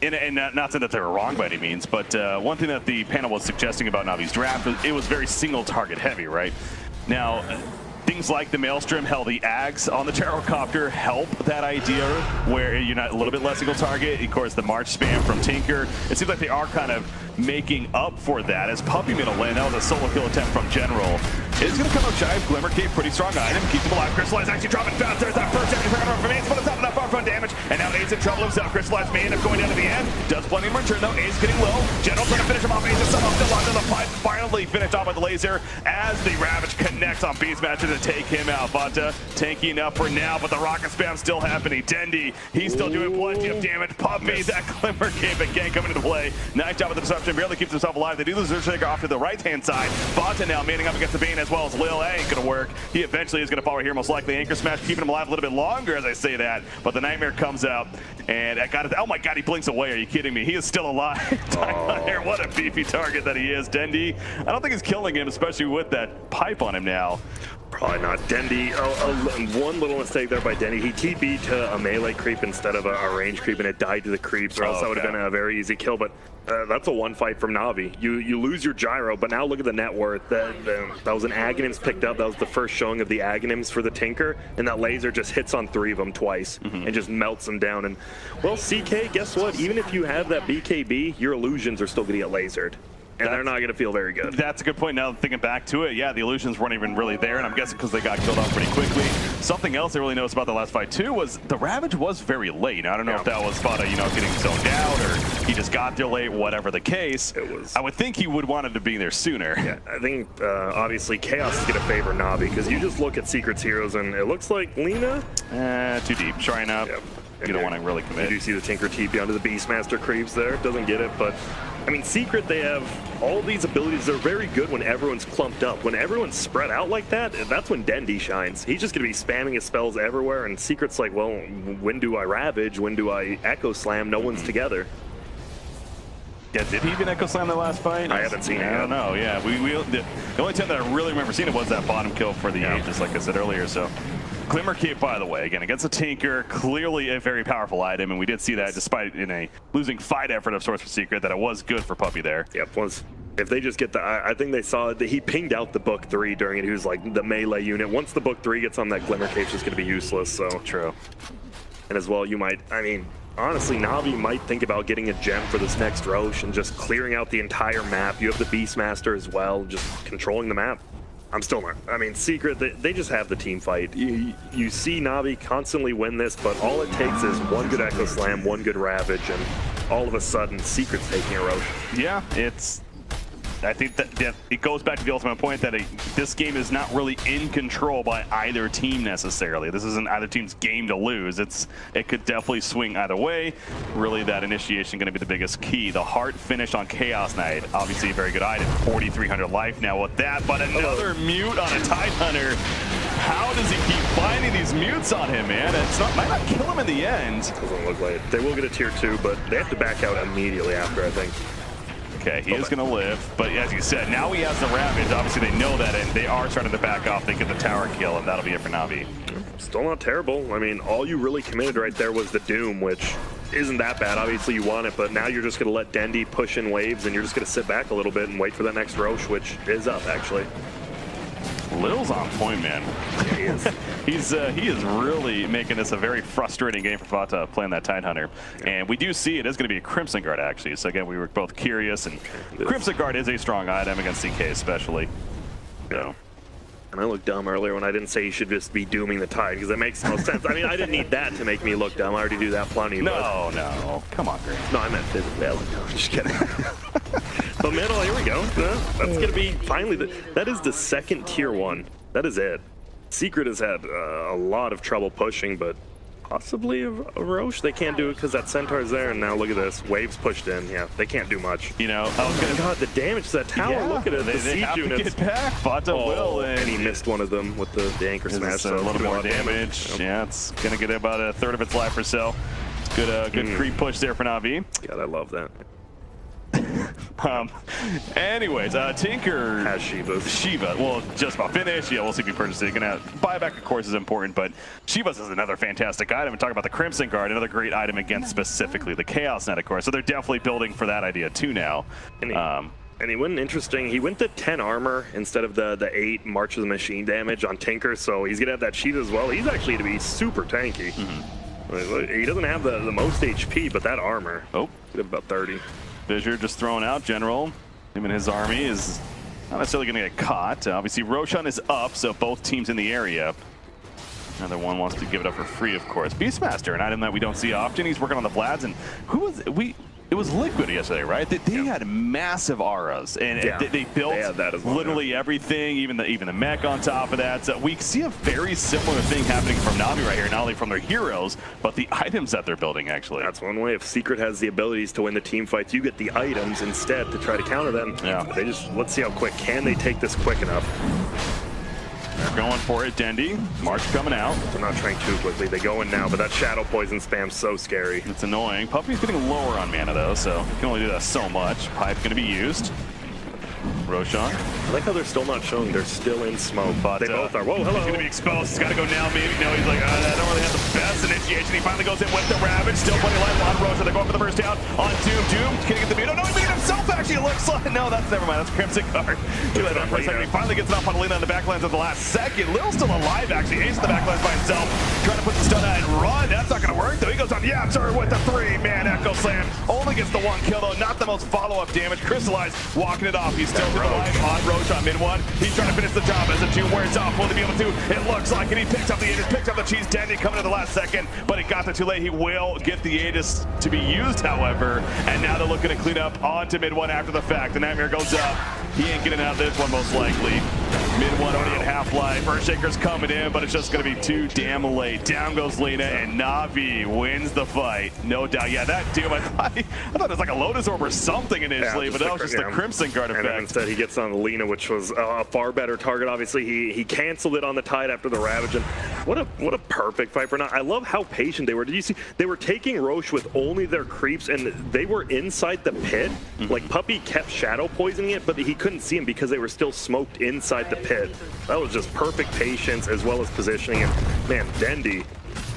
and not saying that they were wrong by any means, but one thing that the panel was suggesting about Navi's draft, it was very single target heavy, right? Now, things like the Maelstrom, hell, the Ags on the Gyrocopter help that idea where you're not a little bit less single target. Of course, the March spam from Tinker, it seems like they are kind of making up for that as Puppy middle lane. That was a solo kill attempt from General. It's going to come up shy of Glimmer Cape, pretty strong item, keeps him alive. Crystallize actually dropping fast. There's that first second from Ace, but it's not enough upfront damage. And now Ace in trouble himself. Crystallize may end up going down to the end. Does plenty more turn though. Ace getting low. General trying to finish him off. Ace is somehow still onto the pipe. Finally finished off with the laser as the Ravage connects on Beastmaster to take him out. Vanta tanking up for now, but the rocket spam still happening. Dendy, he's still doing plenty of damage. Puppy, that Glimmer Cape again coming into play. Nice job with the disruption. Captain barely keeps himself alive. They do lose Zershak off to the right-hand side. Bata now manning up against the Bane as well as Lil. Ain't gonna work. He eventually is gonna fall here, most likely. Anchor Smash keeping him alive a little bit longer as I say that. But the Nightmare comes out, and I got it. Oh my god, he blinks away. Are you kidding me? He is still alive. Here, what a beefy target that he is. Dendy, I don't think he's killing him, especially with that pipe on him now. Probably not. Dendy, one little mistake there by Dendy. He TP'd to a melee creep instead of a range creep, and it died to the creeps, or else that would have been a very easy kill. But that's a one fight from Navi. You lose your gyro, but now look at the net worth. That was an Aghanims picked up. That was the first showing of the Aghanims for the Tinker, and that laser just hits on 3 of them twice and just melts them down. And, well, CK, guess what? Even if you have that BKB, your illusions are still going to get lasered. And they're not going to feel very good. That's a good point. Now thinking back to it, yeah, the illusions weren't even really there, and I'm guessing because they got killed off pretty quickly. Something else I really noticed about the last fight too was the Ravage was very late. Now, I don't know if that was Fada, getting zoned out, or he just got there late, whatever the case. It was. I would think he would wanted to be there sooner. Yeah, I think obviously Chaos is going to favor Navi, because you just look at Secret's heroes, and it looks like Lina. Too deep. Trying up. Yep. You don't want to really commit. You do see the Tinker TP onto the Beastmaster creeps there. Doesn't get it, but I mean, Secret, they have all these abilities. They're very good when everyone's clumped up. When everyone's spread out like that, that's when Dendy shines. He's just going to be spamming his spells everywhere, and Secret's like, well, when do I Ravage? When do I Echo Slam? No one's together. Yeah, did he even Echo Slam the last fight? I haven't seen it. I don't know, yeah. The only time that I really remember seeing it was that bottom kill for the Aegis, like I said earlier, so. Glimmer Cape, by the way, again, against a Tinker, clearly a very powerful item, and we did see that despite in a losing fight effort of sorts for Secret, that it was good for Puppey there. Yep, if they just get the, I think they saw that he pinged out the book 3 during it. He was like the melee unit. Once the book 3 gets on that Glimmer Cape's just going to be useless, so. True. And as well, you might, I mean, honestly, Navi might think about getting a gem for this next Roche and just clearing out the entire map. You have the Beastmaster as well, just controlling the map. I'm still not. I mean, Secret, they just have the team fight. You see Navi constantly win this, but all it takes is one good Echo Slam, one good Ravage, and all of a sudden, Secret's taking a Roche. Yeah, I think that it goes back to the ultimate point that this game is not really in control by either team necessarily. This isn't either team's game to lose. It could definitely swing either way. Really, that initiation going to be the biggest key. The Heart finish on Chaos Knight, obviously a very good item. 4,300 life now with that, but another mute on a Tidehunter. How does he keep finding these mutes on him, man? Might not kill him in the end. Doesn't look like it. They will get a tier 2, but they have to back out immediately after, I think. Okay, he is going to live, but as you said, now he has the Ravage. Obviously, they know that, and they are starting to back off. They get the tower kill, and that'll be it for Navi. Still not terrible. I mean, all you really committed right there was the Doom, which isn't that bad. Obviously, you want it, but now you're just going to let Dendy push in waves, and you're just going to sit back a little bit and wait for that next Roche, which is up, actually. Lil's on point, man. Yeah, he is. He is really making this a very frustrating game for Fata playing that Tidehunter. Yeah. And we do see it is going to be a Crimson Guard, actually. So again, we were both curious, and Crimson Guard is a strong item against CK especially. So. And I looked dumb earlier when I didn't say you should just be dooming the Tide, because it makes no sense. I mean, I didn't need that to make me look dumb. I already do that plenty. No, come on, Grant. No, I meant physically. No, I'm just kidding. But middle, here we go. That's going to be finally, that is the second tier 1. That is it. Secret has had a lot of trouble pushing, but possibly a Roche. They can't do it because that Centaur's there, and now look at this. Waves pushed in. Yeah, they can't do much. You know, oh my god, the damage to that tower. Yeah, look at it. They have to get back. Fata will. And he missed one of them with the anchor smash. So a little more damage. Yep. Yeah, it's going to get about a third of its life or so. Good creep push there for Navi. God, I love that. Anyways, Tinker has Shiva. Well, just about finished. Yeah, we'll see if he purchases it. Gonna buy back, of course, is important, but Shiva's is another fantastic item. And talk about the Crimson Guard, another great item against specifically the Chaos Knight, of course. So they're definitely building for that idea too now. And he went interesting. He went to 10 armor instead of the 8 March of the Machine damage on Tinker, so he's gonna have that Shiva as well. He's actually going to be super tanky. He doesn't have the most HP, but that armor. Oh, about 30. Fissure just thrown out. General, him and his army is not necessarily going to get caught. Obviously, Roshan is up, so both teams in the area. Another one wants to give it up for free, of course. Beastmaster, an item that we don't see often. He's working on the Vlads, and It was Liquid yesterday, right? They had massive auras, and they built literally everything, even the mech on top of that. So we see a very similar thing happening from Navi right here, not only from their heroes, but the items that they're building, actually. That's one way. If Secret has the abilities to win the team fights, you get the items instead to try to counter them. Yeah. They just, let's see how quick. Can they take this quick enough? They're going for it, Dendy. March coming out. They're not trying too quickly. They go in now, but that Shadow Poison spam's so scary. It's annoying. Puppy's getting lower on mana, though, so he can only do that so much. Pipe going to be used. Roshan. I like how they're still not showing. They're still in smoke. But they both are. Whoa, hello. He's going to be exposed. He's got to go now, maybe. No, he's like, I don't really have the best initiation. He finally goes in with the Ravage. Still plenty life on Roshan. They're going for the first down on Doom. Doom can he get the beat? Oh, no, he beat himself, actually. It looks like. No, that's never mind. That's Crimson Guard. Too late for a second. He finally gets it off on Alina in the backlines at the last second. Lil's still alive, actually. Ace in the backlines by himself. Trying to put the stun out and run. That's not going to work, though. He goes on Yapster with the 3-man Echo Slam. Only gets the 1 kill, though. Not the most follow-up damage. Crystallized walking it off. He's still alive on Roshan mid 1. He's trying to finish the job as the 2 wears off. Will he be able to? It looks like it. He picks up the Aegis, picks up the cheese. Dandy coming at the last second, but it got there too late. He will get the Aegis to be used, however, and now they're looking to clean up onto mid 1 after the fact. The Nightmare goes up. He ain't getting out of this one, most likely. Mid 1 already at half-life. Earthshaker's coming in, but it's just going to be too damn late. Down goes Lina, and Navi wins the fight. No doubt. Yeah, that Doom, I thought it was like a Lotus Orb or something initially, but that was just the Crimson Guard effect. And instead he gets on Lina, which was a far better target. Obviously, he canceled it on the Tide after the Ravage, and what a perfect fight for now. I love how patient they were. Did you see? They were taking Roche with only their creeps, and they were inside the pit. Like, Puppy kept shadow poisoning it, but he couldn't see him because they were still smoked inside the pit. That was just perfect patience as well as positioning. And man, Dendy,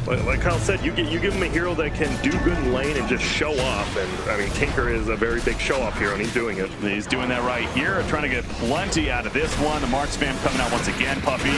like Kyle said, you give him a hero that can do good in lane and just show off. And I mean, Tinker is a very big show-off hero, and he's doing it. He's doing that right here, trying to get plenty out of this one. The March spam coming out once again, Puppy.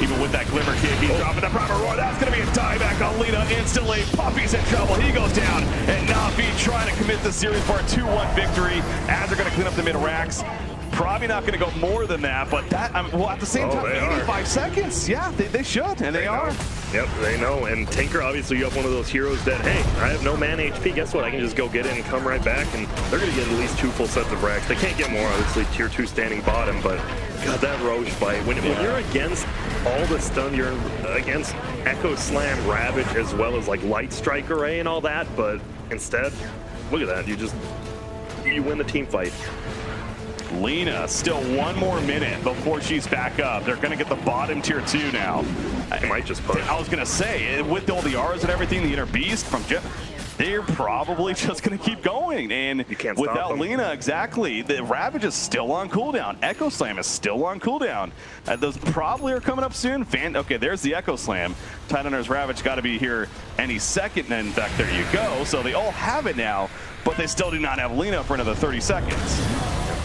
Even with that Glimmer kick, he's dropping the proper roar. That's going to be a dieback on Lina instantly. Puppy's in trouble. He goes down. And Navi trying to commit the series for a 2-1 victory as they're going to clean up the mid-racks. Probably not going to go more than that, but that, well, at the same time, 85 seconds. Yeah, they should, and they are. Yep, they know. And Tinker, obviously, you have one of those heroes that, hey, I have no mana HP. Guess what? I can just go get it and come right back, and they're going to get at least 2 full sets of racks. They can't get more, obviously, tier 2 standing bottom, but God, that Roche fight. When you're against all the stun, you're against Echo Slam, Ravage, as well as like Light Strike Array and all that, but instead, look at that. You win the team fight. Lina, still 1 more minute before she's back up. They're going to get the bottom tier 2 now. They might just push. I was going to say, with all the R's and everything, the Inner Beast from they're probably just going to keep going. And you can't without stop them. Lina, exactly, the Ravage is still on cooldown. Echo Slam is still on cooldown. Those probably are coming up soon. Okay, there's the Echo Slam. Tidehunter's Ravage got to be here any second. And in fact, there you go. So they all have it now, but they still do not have Lina for another 30 seconds.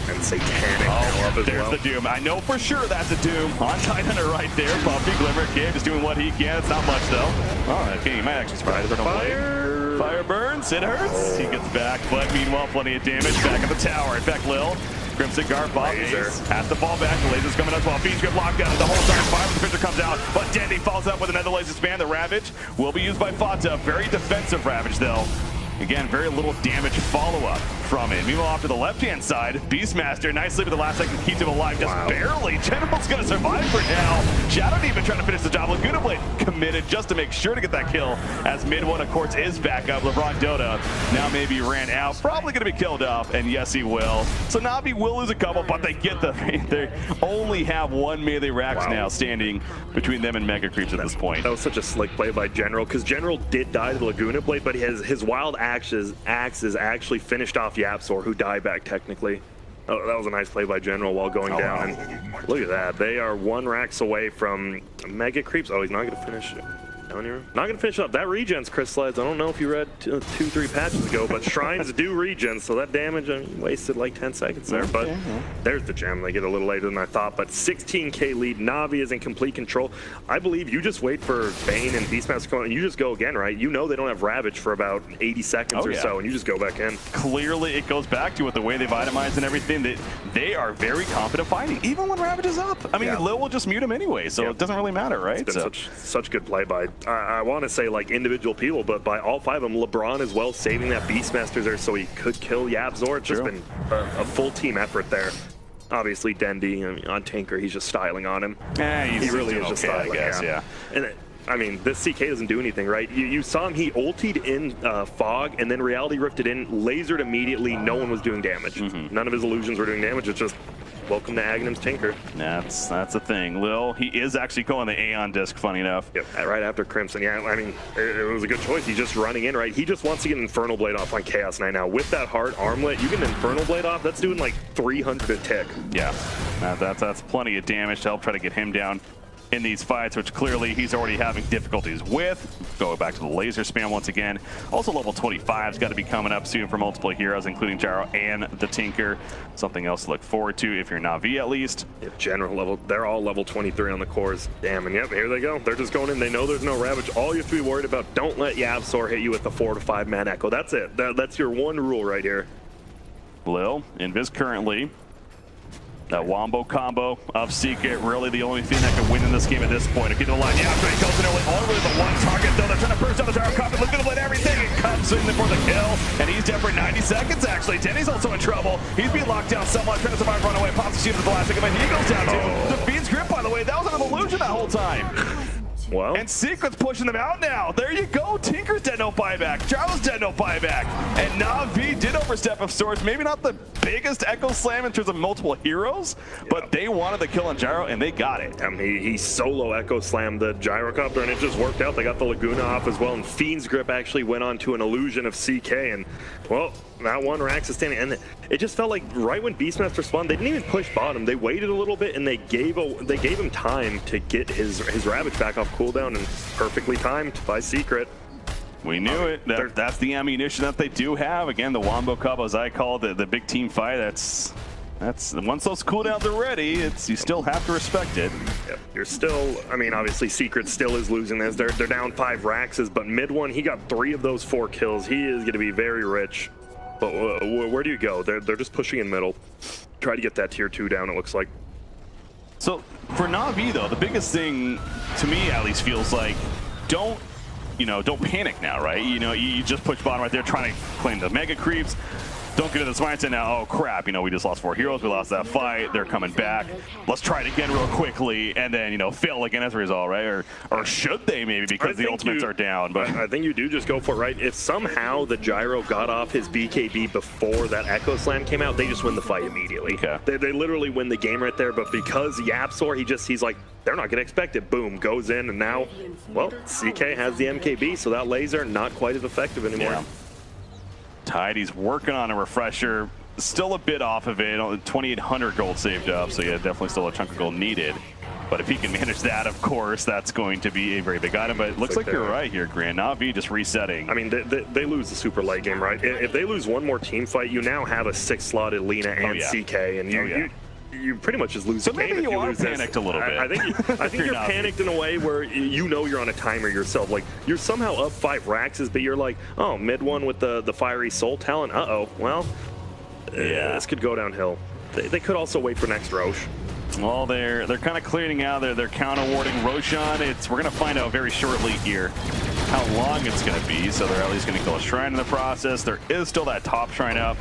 And Satanic up as there's well. the Doom. I know for sure that's a Doom on Tidehunter right there. Puppy, Glimmer Kid is doing what he can. It's not much though. Oh, okay, he might actually surprise. Fire burns. It hurts. He gets back, but meanwhile, plenty of damage back at the tower. In fact, Lil, Crimson Guard, Bob has to fall back. The laser's coming as well. Fiend's grip locked down the whole time. Fire with the picture comes out, but Dendy falls up with another laser span. The Ravage will be used by Fata. Very defensive Ravage though. Again, very little damage follow-up from it. Meanwhile, off to the left-hand side, Beastmaster nicely with the last second keeps him alive, just barely. General's going to survive for now. Shadow even trying to finish the job. Laguna Blade committed just to make sure to get that kill, as mid 1, of course, is back up. LeBron Dota now maybe ran out, probably going to be killed off, and yes, he will. So Navi will lose a couple, but they get they only have 1 melee racks now standing between them and Mega Creeps at this point. That was such a slick play by General, because General did die to the Laguna Blade, but his wild axes actually finished off Yapsor, who died back technically. Oh, that was a nice play by General while going down. And look at that. They are 1 racks away from Mega Creeps. Oh, he's not going to finish it. Down here. Not going to finish up. That regen's crystallized. I don't know if you read 2-3 patches ago, but shrines do regen, so that damage wasted like 10 seconds there. But there's the gem. They get a little later than I thought, but 16k lead. Navi is in complete control. I believe you just wait for Bane and Beastmaster to come out, and you just go again, right? You know they don't have Ravage for about 80 seconds or so, and you just go back in. Clearly, it goes back to with the way they've itemized and everything, that they are very confident fighting, even when Ravage is up. I mean, Lil will just mute him anyway, so it doesn't really matter, right? It's been such good play by I want to say like individual people, but by all 5 of them, LeBron as well saving that Beastmaster there so he could kill YapzOr. It's just been a full team effort there. Obviously, Dendy, I mean, on Tanker, he's just styling on him. He really is just styling, I guess, yeah. And I mean, this CK doesn't do anything, right? You saw him, he ultied in Fog, and then Reality Rifted in, lasered immediately, no one was doing damage. None of his illusions were doing damage, it's just, welcome to Agnum's Tinker. That's the thing. Lil, he is actually calling the Aeon disc, funny enough. Yep, right after Crimson. Yeah, I mean, it was a good choice. He's just running in, right? He just wants to get an Infernal Blade off on Chaos Knight now. With that hard armlet, you get an Infernal Blade off, that's doing like 300 a tick. Yeah, that's plenty of damage to help try to get him down in these fights, which clearly he's already having difficulties with. Go back to the laser spam once again. Also level 25's got to be coming up soon for multiple heroes, including Gyro and the Tinker. Something else to look forward to if you're Navi at least. Yeah, general level, they're all level 23 on the cores. Damn, and yep, here they go. They're just going in. They know there's no Ravage. All you have to be worried about, don't let YapzOr hit you with the 4 to 5 man Echo. That's it. That's your one rule right here. Lil, Invis currently. That wombo combo of Secret, really the only thing that can win in this game at this point. Get to the line, yeah, he goes in early, all the way to the one target, though. They're trying to burst down the Gyro Coffin, looking to let everything. It comes in for the kill, and he's dead for 90 seconds, actually. Denny's also in trouble. He's being locked down somewhat, trying to survive, run away, pops the shoot at the last second, but he goes down too. The Fiend's grip, by the way, that was an illusion that whole time. Well, and Secret's pushing them out now. There you go. Tinker's dead, no buyback. Gyro's dead, no buyback. And Navi did overstep of sorts. Maybe not the biggest Echo Slam in terms of multiple heroes, but they wanted the kill on Gyro, and they got it. He solo Echo Slammed the Gyrocopter, and it just worked out. They got the Laguna off as well, and Fiend's Grip actually went on to an illusion of CK, and, well, that one Rax is standing, and it just felt like right when Beastmaster spawned, they didn't even push bottom. They waited a little bit, and they gave him time to get his Ravage back off cooldown, and perfectly timed by Secret. We knew it. That's the ammunition that they do have. Again, the Wombo combo, as I call it, the big team fight. That's once those cooldowns are ready, you still have to respect it. Yep. You're still, I mean, obviously Secret still is losing this. They're down 5 Raxes, but mid one, he got 3 of those 4 kills. He is going to be very rich. But where do you go? They're just pushing in middle. Try to get that tier 2 down, it looks like. So for Navi though, the biggest thing to me at least feels like don't panic now, right? You just push bottom right there, trying to claim the mega creeps. Don't get into this mindset now, oh crap, we just lost 4 heroes, we lost that fight, they're coming back. Let's try it again real quickly, and then, fail again as a result, right? Or should they maybe, because the ultimates are down? But I think you do just go for it, right? If somehow the Gyro got off his BKB before that Echo Slam came out, they just win the fight immediately. Okay. They literally win the game right there, but because YapzOr, he's like, they're not gonna expect it. Boom, goes in, and now, well, CK has the MKB, so that laser not quite as effective anymore. Yeah. Tide, he's working on a refresher, still a bit off of it, 2,800 gold saved up, so yeah, definitely still a chunk of gold needed. But if he can manage that, of course, that's going to be a very big item. But it looks like you're right here, Grant. Navi just resetting. I mean, they lose the super late game, right? If they lose one more team fight, you now have a 6-slotted Lina and CK, and you pretty much just lose the game. So maybe you are panicked a little bit. I think you're panicked in a way where you're on a timer yourself. Like, you're somehow up 5 Raxes, but you're like, oh, mid one with the fiery soul talent. Uh-oh, well, this could go downhill. They could also wait for next Roche. Well, they're kind of clearing out. They're counter-warding Roshan. We're going to find out very shortly here how long it's going to be. So they're at least going to kill a shrine in the process. There is still that top shrine up.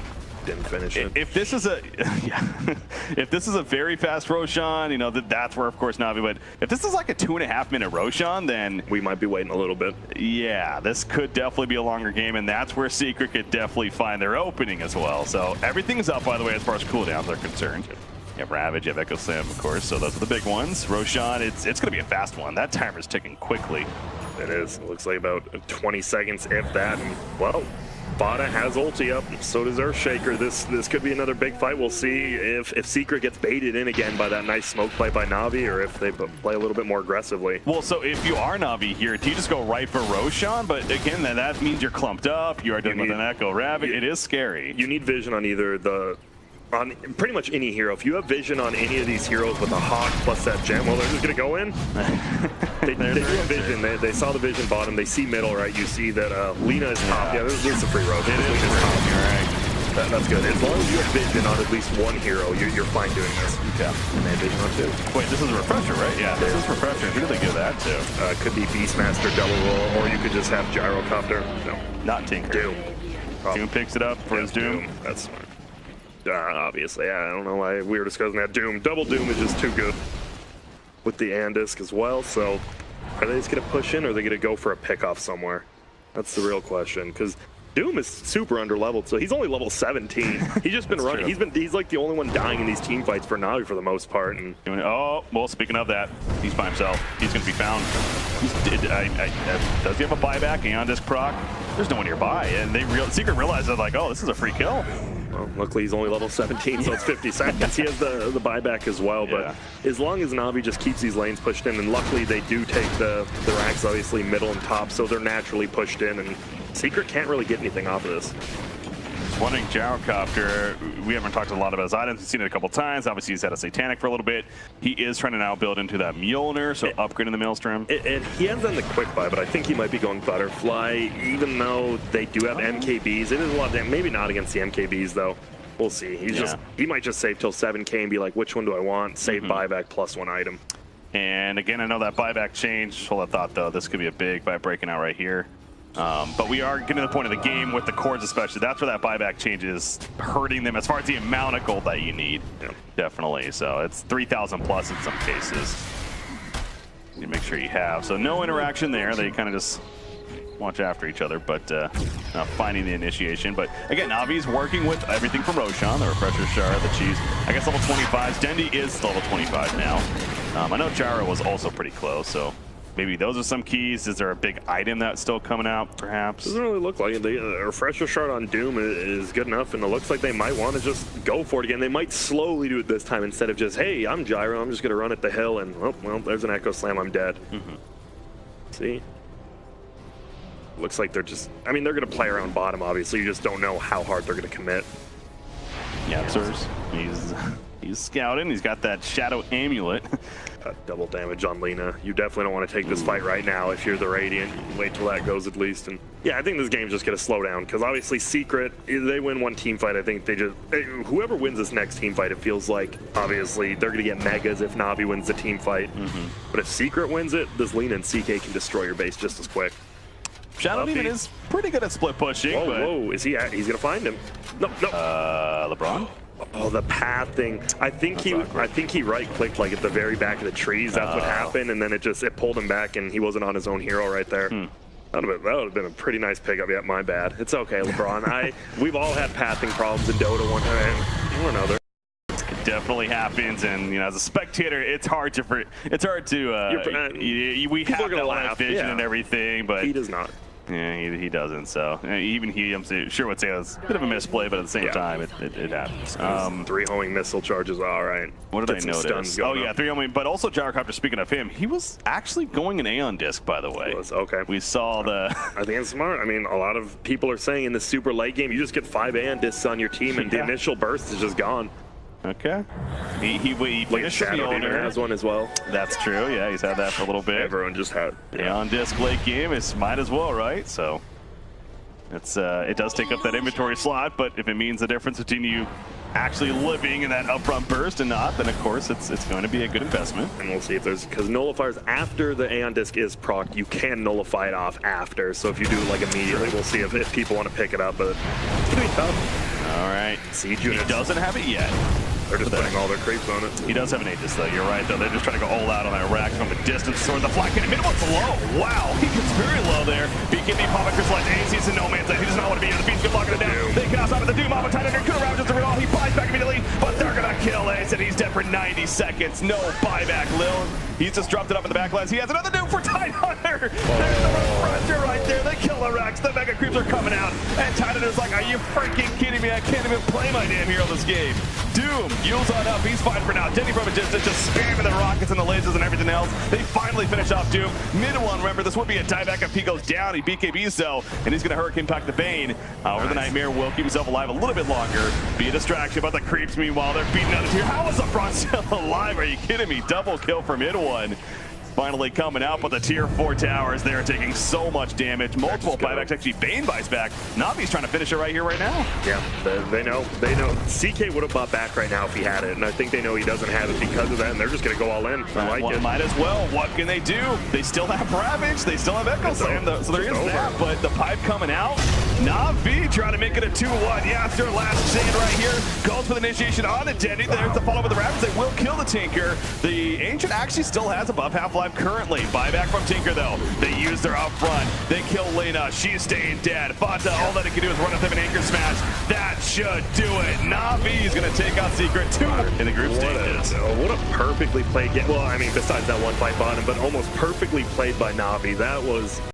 Didn't finish it. If this is if this is a very fast Roshan, that's where of course Navi. But if this is like a 2.5-minute Roshan, then we might be waiting a little bit. Yeah, this could definitely be a longer game, and that's where Secret could definitely find their opening as well. So everything's up, by the way, as far as cooldowns are concerned. You have Ravage, you have Echo Slam, of course. So those are the big ones. Roshan, it's going to be a fast one. That timer's ticking quickly. It is. It looks like about 20 seconds, if that. And, well, Bada has ulti up, so does Earthshaker. This could be another big fight. We'll see if Secret gets baited in again by that nice smoke play by Navi, or if they play a little bit more aggressively. Well, so if you are Navi here, do you just go right for Roshan? But again, that means you're clumped up. You are dealing with an Echo Ravage. It is scary. You need vision on either on pretty much any hero. If you have vision on any of these heroes with a Hawk plus that gem, well, they're just going to go in. They do have vision. They saw the vision bottom. They see middle, right? You see that Lina is top. Yeah, this is a free road. It is top. You're right. That's good. As long as you have vision on at least one hero, you're fine doing this. Yeah. And they have vision on two. Wait, this is a refresher, right? Yeah, this is refresher. Who did they give that to? Could be Beastmaster double roll, or you could just have Gyrocopter. No. Not Tinker. Doom. Doom picks it up for his Doom. That's smart. Obviously, I don't know why we were discussing that. Double Doom is just too good with the Andisk as well. So, are they just gonna push in, or are they gonna go for a pickoff somewhere? That's the real question. Because Doom is super underleveled, so he's only level 17. He's just been running. He's like the only one dying in these team fights for Navi for the most part. And oh, well, speaking of that, he's by himself. He's gonna be found. Does he have a buyback? Aeon Disc proc? There's no one nearby, and Secret realizes like, oh, this is a free kill. Well, luckily he's only level 17, so it's 50 seconds. He has the buyback as well, but as long as Navi just keeps these lanes pushed in, and luckily they do take the racks, obviously middle and top, so they're naturally pushed in, and Secret can't really get anything off of this. Wondering, Gyrocopter, we haven't talked a lot about his items. We've seen it a couple times. Obviously, he's had a Satanic for a little bit. He is trying to now build into that Mjolnir, so upgrading the Maelstrom. He has done the quick buy, but I think he might be going Butterfly, even though they do have MKBs. It is a lot of damage. Maybe not against the MKBs, though. We'll see. He might just save till 7K and be like, which one do I want? Save buyback plus one item. And again, I know that buyback change. Hold that thought, though. This could be a big buy breaking out right here. But we are getting to the point of the game with the cores especially. That's where that buyback change is hurting them as far as the amount of gold that you need. Yeah. Definitely. So it's 3,000 plus in some cases. You make sure you have. So no interaction there. They kind of just watch after each other, but not finding the initiation. But again, Navi's working with everything from Roshan, the Refresher Shard, the Cheese. I guess level 25s. Dendi is level 25 now. I know Gyro was also pretty close, so maybe those are some keys. Is there a big item that's still coming out, perhaps? Doesn't really look like it. The Refresher Shard on Doom is good enough, and it looks like they might want to just go for it again. They might slowly do it this time instead of just, hey, I'm Gyro, I'm just going to run at the hill, and, oh, well, there's an Echo Slam, I'm dead. See? Looks like they're just, I mean, they're going to play around bottom, obviously. You just don't know how hard they're going to commit. Yeah, he's scouting. He's got that Shadow Amulet. Double damage on Lina. You definitely don't want to take this fight right now if you're the Radiant. Wait till that goes at least. And yeah, I think this game's just going to slow down because obviously Secret, they win one team fight. I think whoever wins this next team fight, it feels like obviously they're going to get megas if Navi wins the team fight. But if Secret wins it, this Lina and CK can destroy your base just as quick. Shadow Demon is pretty good at split pushing. Whoa, is he? He's going to find him. No. LeBron? Oh, the path thing. I think he right-clicked like at the very back of the trees. That's what happened, and then it pulled him back, and he wasn't on his own hero right there. That would have been a pretty nice pickup. Yeah, my bad. It's okay, LeBron. We've all had pathing problems in Dota one time or another. It definitely happens, and as a spectator, it's hard to we have that live vision and everything, but he does not. Yeah, he doesn't. So even I'm sure would say it was a bit of a misplay, but at the same time, it happens. 3 homing missile charges. All right. What did I notice? Oh yeah, 3 homing. But also Gyrocopter. Speaking of him, he was actually going an Aeon Disc, by the way. Okay. We saw the. I think it's smart. I mean, a lot of people are saying in the super late game, you just get 5 Aeon Discs on your team, and the initial burst is just gone. Okay. He finished Shadow Demon has one as well. That's true. Yeah, he's had that for a little bit. Everyone just had. On disc late game, it might as well, right? So it's it does take up that inventory slot, but if it means the difference between you actually living in that upfront burst and not, then of course it's going to be a good investment. And we'll see if there's, because nullifiers after the Aeon Disc is proc, you can nullify it off after. So if you do like immediately, we'll see if people want to pick it up, but it's gonna be tough. All right. Siege units. He doesn't have it yet. They're just putting all their creeps on it. He does have an Aegis though, you're right though. They're just trying to go all out on that rack from the distance. Sword the flat cannon. Mid one's low. Wow, he gets very low there. BKB popping crystallized ace. He's in no man's land. He does not want to be here. The Fiend's blocking it down. They cast out of the Doom. Mama tight under. Could have ravaged the real. He buys back immediately, but they're gonna kill Ace and he's dead for 90 seconds. No buyback, Lil. He's just dropped it up in the backlines. He has another Doom for Tight Hunter. There's the refresher right there. They kill the Rex. The Mega Creeps are coming out. And Tight Hunter's like, are you freaking kidding me? I can't even play my damn hero this game. Doom, Yule's on up. He's fine for now. Denny from a distance, just spamming the rockets and the lasers and everything else. They finally finish off Doom. Mid one, remember, this would be a dieback if he goes down. He BKBs though, and he's going to Hurricane Pack the Bane. Over the Nightmare will keep himself alive a little bit longer. Be a distraction, but the creeps, meanwhile, they're beating out his here. How is the front still alive? Are you kidding me? Double kill for mid one. finally coming out, but the tier 4 towers, they're taking so much damage. Multiple buybacks. Actually, Bane buys back. Navi's trying to finish it right here, right now. Yeah, they know. CK would have bought back right now if he had it, and I think they know he doesn't have it because of that, and they're just going to go all in. I like it. Might as well. What can they do? They still have Ravage. They still have Echo Slam, so there is that, but the pipe coming out. Navi trying to make it a 2-1. Yeah, after last stand right here. Goes for the initiation on Identity. There's the follow with the Ravage. They will kill the Tinker. The Ancient actually still has above half-life currently. Buyback from Tinker, though. They use their up front. They kill Lena. She's staying dead. Fanta, all that he can do is run at them and anchor smash. That should do it. Navi is going to take out Secret 2 in the group stages. What a perfectly played game. Well, I mean, besides that one fight bottom, but almost perfectly played by Navi. That was